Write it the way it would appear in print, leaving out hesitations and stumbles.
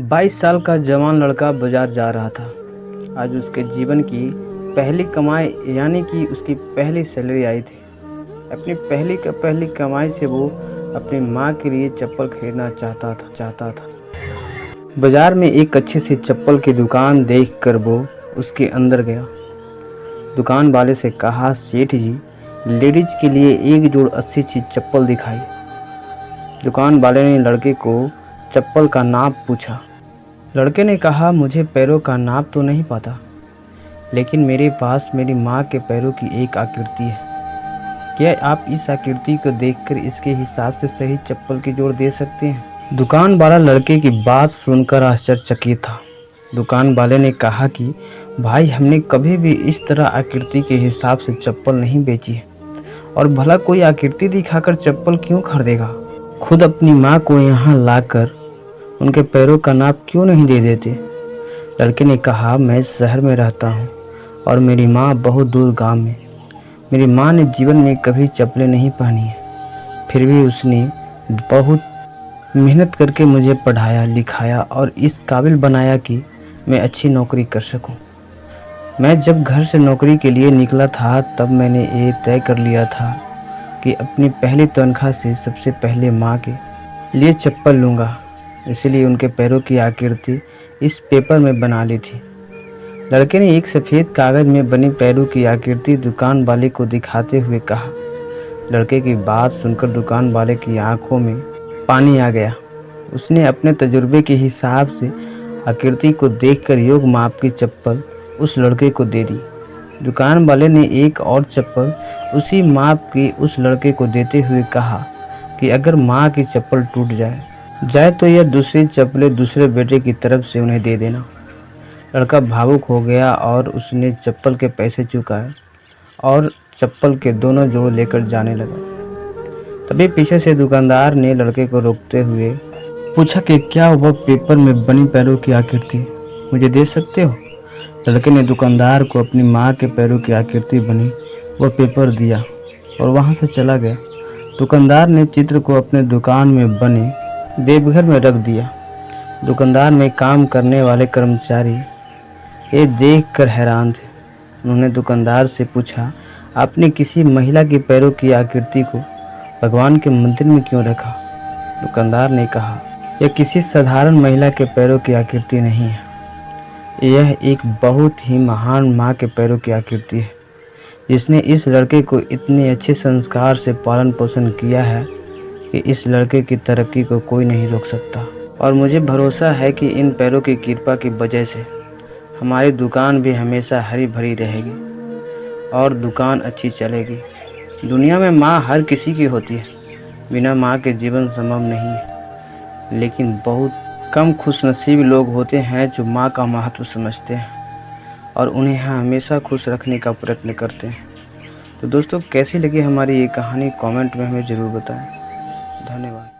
22 साल का जवान लड़का बाजार जा रहा था। आज उसके जीवन की पहली कमाई यानी कि उसकी पहली सैलरी आई थी। अपनी पहली कमाई से वो अपनी माँ के लिए चप्पल खरीदना चाहता था। बाजार में एक अच्छी सी चप्पल की दुकान देखकर वो उसके अंदर गया। दुकान वाले से कहा, सेठ जी, लेडीज के लिए एक जोड़ अच्छी सी चप्पल दिखाई। दुकान वाले ने लड़के को चप्पल का नाप पूछा। लड़के ने कहा, मुझे पैरों का नाप तो नहीं पता, लेकिन मेरे पास मेरी माँ के पैरों की एक आकृति है। क्या आप इस आकृति को देखकर इसके हिसाब से सही चप्पल की जोड़ दे सकते हैं? दुकान वाला लड़के की बात सुनकर आश्चर्यचकित था। दुकान वाले ने कहा कि भाई, हमने कभी भी इस तरह आकृति के हिसाब से चप्पल नहीं बेची है, और भला कोई आकृति दिखाकर चप्पल क्यों खरीदेगा? खुद अपनी माँ को यहाँ लाकर उनके पैरों का नाप क्यों नहीं दे देते? लड़के ने कहा, मैं शहर में रहता हूँ और मेरी माँ बहुत दूर गांव में। मेरी माँ ने जीवन में कभी चप्पलें नहीं पहनी है, फिर भी उसने बहुत मेहनत करके मुझे पढ़ाया लिखाया और इस काबिल बनाया कि मैं अच्छी नौकरी कर सकूं। मैं जब घर से नौकरी के लिए निकला था तब मैंने ये तय कर लिया था कि अपनी पहली तनख्वाह से सबसे पहले माँ के लिए चप्पल लूँगा। इसलिए उनके पैरों की आकृति इस पेपर में बना ली थी। लड़के ने एक सफ़ेद कागज़ में बनी पैरों की आकृति दुकान वाले को दिखाते हुए कहा। लड़के की बात सुनकर दुकान वाले की आंखों में पानी आ गया। उसने अपने तजुर्बे के हिसाब से आकृति को देखकर योग माप की चप्पल उस लड़के को दे दी। दुकान वाले ने एक और चप्पल उसी माप की उस लड़के को देते हुए कहा कि अगर माँ की चप्पल टूट जाए तो यह दूसरी चप्पलें दूसरे बेटे की तरफ से उन्हें दे देना। लड़का भावुक हो गया और उसने चप्पल के पैसे चुकाए और चप्पल के दोनों जोड़ लेकर जाने लगा। तभी पीछे से दुकानदार ने लड़के को रोकते हुए पूछा कि क्या वह पेपर में बनी पैरों की आकृति मुझे दे सकते हो? लड़के ने दुकानदार को अपनी माँ के पैरों की आकृति बनी वह पेपर दिया और वहाँ से चला गया। दुकानदार ने चित्र को अपने दुकान में बने देवघर में रख दिया। दुकानदार में काम करने वाले कर्मचारी ये देखकर हैरान थे। उन्होंने दुकानदार से पूछा, आपने किसी महिला के पैरों की आकृति को भगवान के मंदिर में क्यों रखा? दुकानदार ने कहा, यह किसी साधारण महिला के पैरों की आकृति नहीं है, यह एक बहुत ही महान माँ के पैरों की आकृति है, जिसने इस लड़के को इतने अच्छे संस्कार से पालन पोषण किया है कि इस लड़के की तरक्की को कोई नहीं रोक सकता। और मुझे भरोसा है कि इन पैरों की कृपा की वजह से हमारी दुकान भी हमेशा हरी भरी रहेगी और दुकान अच्छी चलेगी। दुनिया में माँ हर किसी की होती है, बिना माँ के जीवन संभव नहीं है, लेकिन बहुत कम खुशनसीब लोग होते हैं जो माँ का महत्व समझते हैं और उन्हें हमेशा खुश रखने का प्रयत्न करते हैं। तो दोस्तों, कैसी लगी हमारी ये कहानी कमेंट में हमें ज़रूर बताएं। धन्यवाद।